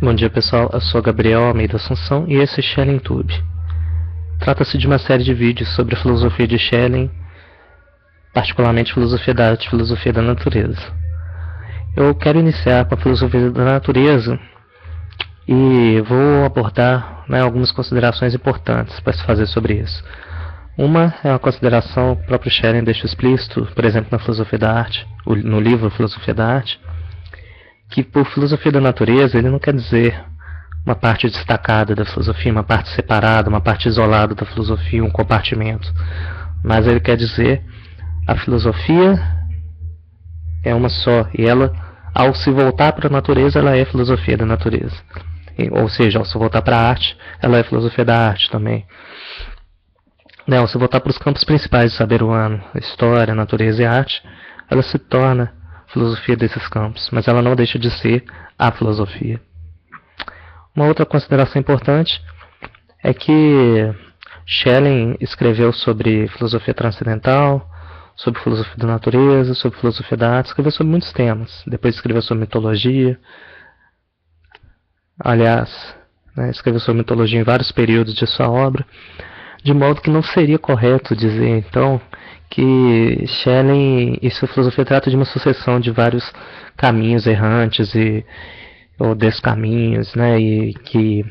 Bom dia pessoal, eu sou Gabriel Almeida Assunção e esse é Schelling Tube. Trata-se de uma série de vídeos sobre a filosofia de Schelling, particularmente filosofia da arte e filosofia da natureza. Eu quero iniciar com a filosofia da natureza e vou abordar algumas considerações importantes para se fazer sobre isso. Uma é uma consideração que o próprio Schelling deixa explícito, por exemplo, na filosofia da arte, no livro Filosofia da Arte, que por filosofia da natureza ele não quer dizer uma parte destacada da filosofia, uma parte separada, uma parte isolada da filosofia, um compartimento. Mas ele quer dizer a filosofia é uma só, e ela, ao se voltar para a natureza, ela é filosofia da natureza. Ou seja, ao se voltar para a arte, ela é filosofia da arte também. Ao se voltar para os campos principais do saber humano, história, natureza e arte, ela se torna filosofia desses campos, mas ela não deixa de ser a filosofia. Uma outra consideração importante é que Schelling escreveu sobre filosofia transcendental, sobre filosofia da natureza, sobre filosofia da arte, escreveu sobre muitos temas. Depois escreveu sobre mitologia. Aliás, escreveu sobre mitologia em vários períodos de sua obra, de modo que não seria correto dizer, então, que Schelling e sua filosofia trata de uma sucessão de vários caminhos errantes ou descaminhos, e que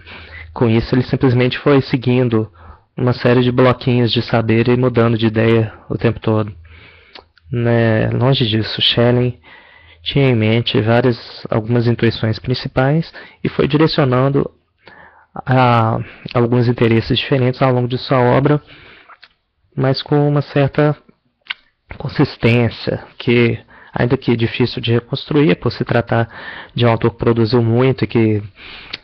com isso ele simplesmente foi seguindo uma série de bloquinhos de saber e mudando de ideia o tempo todo. Longe disso, Schelling tinha em mente algumas intuições principais e foi direcionando a alguns interesses diferentes ao longo de sua obra, mas com uma certa consistência, que ainda que é difícil de reconstruir, por se tratar de um autor que produziu muito e que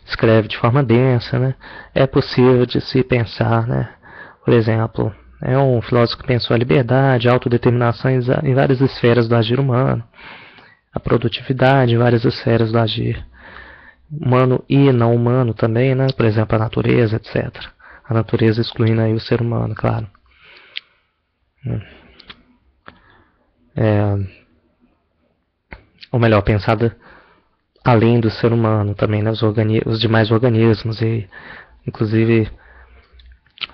escreve de forma densa, é possível de se pensar, por exemplo, é um filósofo que pensou a liberdade, a autodeterminação em várias esferas do agir humano, a produtividade em várias esferas do agir humano e não humano também, por exemplo, a natureza, etc. A natureza excluindo aí o ser humano, claro. Ou melhor, pensada além do ser humano também, os demais organismos e inclusive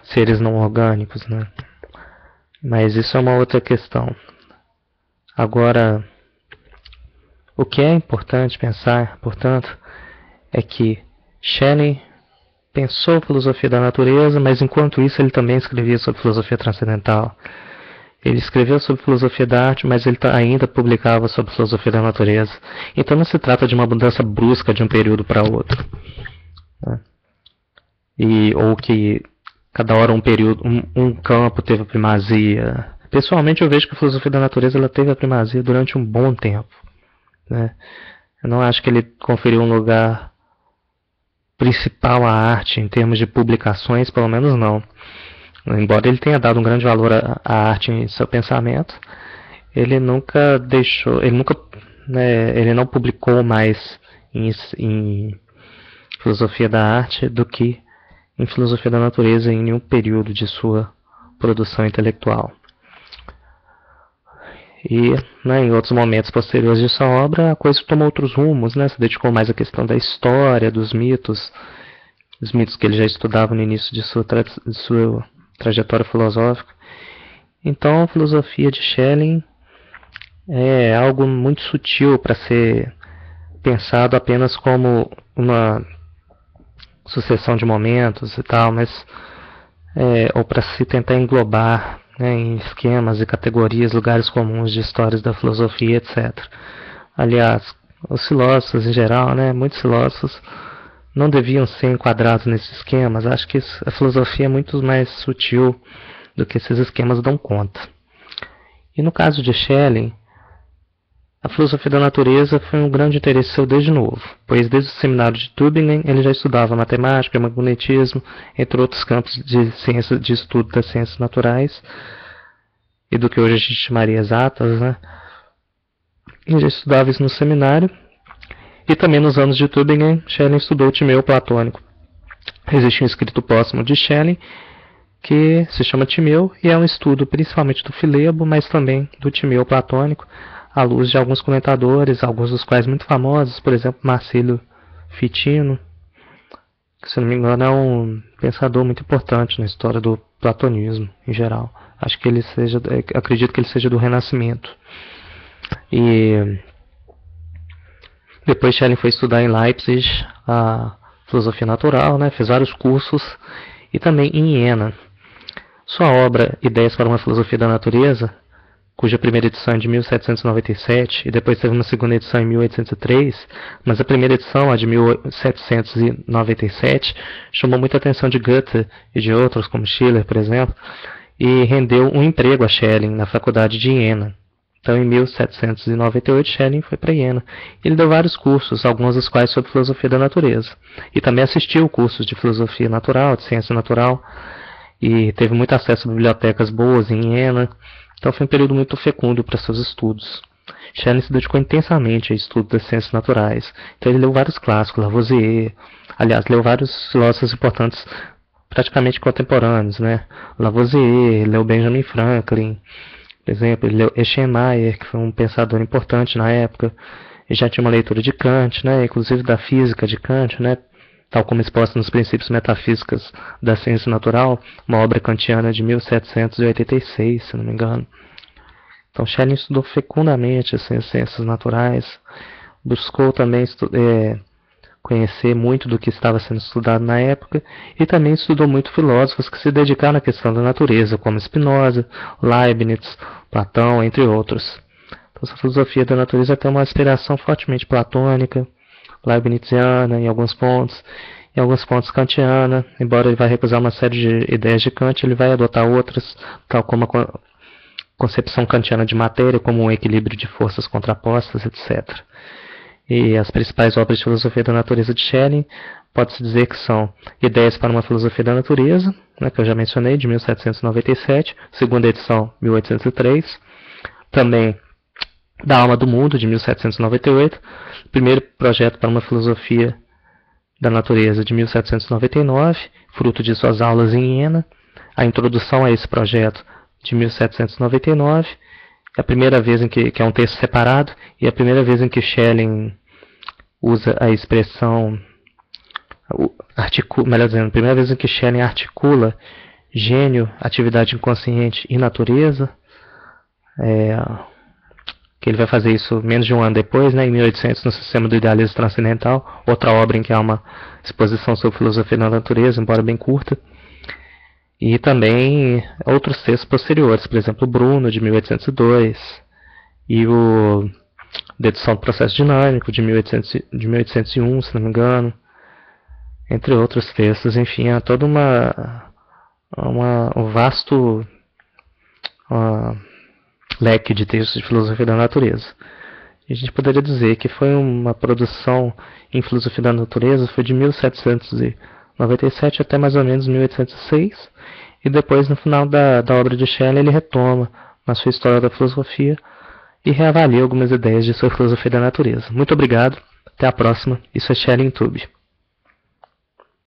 seres não orgânicos, Mas isso é uma outra questão. Agora, o que é importante pensar, portanto, é que Schelling pensou a filosofia da natureza, mas enquanto isso ele também escrevia sobre filosofia transcendental. Ele escreveu sobre filosofia da arte, mas ele ainda publicava sobre filosofia da natureza. Então não se trata de uma mudança brusca de um período para outro. Ou que cada hora um campo teve a primazia. Pessoalmente eu vejo que a filosofia da natureza ela teve a primazia durante um bom tempo. Eu não acho que ele conferiu um lugar principal à arte em termos de publicações, pelo menos não. Embora ele tenha dado um grande valor à arte em seu pensamento, ele nunca deixou, ele não publicou mais em filosofia da arte do que em filosofia da natureza em nenhum período de sua produção intelectual. E em outros momentos posteriores de sua obra, a coisa tomou outros rumos, se dedicou mais à questão da história, dos mitos, os mitos que ele já estudava no início de sua trajetória filosófica. Então a filosofia de Schelling é algo muito sutil para ser pensado apenas como uma sucessão de momentos e tal, mas ou para se tentar englobar em esquemas e categorias, lugares comuns de histórias da filosofia, etc. Aliás, os filósofos em geral, muitos filósofos não deviam ser enquadrados nesses esquemas. Acho que a filosofia é muito mais sutil do que esses esquemas dão conta. E no caso de Schelling, a filosofia da natureza foi um grande interesse seu desde novo, pois desde o seminário de Tübingen ele já estudava matemática, magnetismo, entre outros campos de estudo das ciências naturais e do que hoje a gente chamaria exatas, Ele já estudava isso no seminário. E também nos anos de Tübingen, Schelling estudou o Timeu platônico. Existe um escrito póstumo de Schelling que se chama Timeu e é um estudo principalmente do Filebo, mas também do Timeu platônico, à luz de alguns comentadores, alguns dos quais muito famosos, por exemplo, Marcílio Fitino, que, se não me engano, é um pensador muito importante na história do platonismo em geral. Acho que ele seja, acredito que ele seja do Renascimento. E depois Schelling foi estudar em Leipzig a filosofia natural, né? Fez vários cursos, e também em Iena. Sua obra Ideias para uma Filosofia da Natureza, cuja primeira edição é de 1797 e depois teve uma segunda edição em 1803, mas a primeira edição, a de 1797, chamou muita atenção de Goethe e de outros, como Schiller, por exemplo, e rendeu um emprego a Schelling na faculdade de Iena. Então, em 1798, Schelling foi para Iena. Ele deu vários cursos, alguns dos quais sobre filosofia da natureza. E também assistiu cursos de filosofia natural, de ciência natural, e teve muito acesso a bibliotecas boas em Iena. Então, foi um período muito fecundo para seus estudos. Schelling se dedicou intensamente ao estudo das ciências naturais. Então, ele leu vários clássicos, Lavoisier, aliás, leu vários filósofos importantes, praticamente contemporâneos, né? Lavoisier, leu Benjamin Franklin, por exemplo, ele leu Eschenmayer, que foi um pensador importante na época, e já tinha uma leitura de Kant, né? Inclusive da física de Kant, né? Tal como exposta nos Princípios Metafísicos da Ciência Natural, uma obra kantiana de 1786, se não me engano. Então, Schelling estudou fecundamente assim, as ciências naturais, buscou também conhecer muito do que estava sendo estudado na época, e também estudou muito filósofos que se dedicaram à questão da natureza, como Spinoza, Leibniz, Platão, entre outros. Então, essa filosofia da natureza tem uma inspiração fortemente platônica, leibniziana em alguns pontos kantiana. Embora ele vai recusar uma série de ideias de Kant, ele vai adotar outras, tal como a concepção kantiana de matéria, como um equilíbrio de forças contrapostas, etc. E as principais obras de filosofia da natureza de Schelling, pode-se dizer que são Ideias para uma Filosofia da Natureza, né, que eu já mencionei, de 1797, segunda edição, 1803. Também Da Alma do Mundo, de 1798. Primeiro Projeto para uma Filosofia da Natureza, de 1799, fruto de suas aulas em Iena. A introdução a esse projeto, de 1799. É a primeira vez em que é um texto separado, e a primeira vez em que Schelling usa a expressão, melhor dizendo, a primeira vez em que Schelling articula gênio, atividade inconsciente e natureza, que ele vai fazer isso menos de um ano depois, né, em 1800, no Sistema do Idealismo Transcendental, outra obra em que há uma exposição sobre filosofia da natureza, embora bem curta. E também outros textos posteriores, por exemplo, Bruno, de 1802, e o Dedução do Processo Dinâmico, de 1801, se não me engano, entre outros textos. Enfim, há todo um vasto leque de textos de filosofia da natureza. E a gente poderia dizer que foi uma produção em filosofia da natureza, foi de 1797 até mais ou menos 1806, e depois, no final da obra de Schelling, ele retoma na sua História da Filosofia e reavalia algumas ideias de sua filosofia da natureza. Muito obrigado, até a próxima. Isso é Schelling Tube.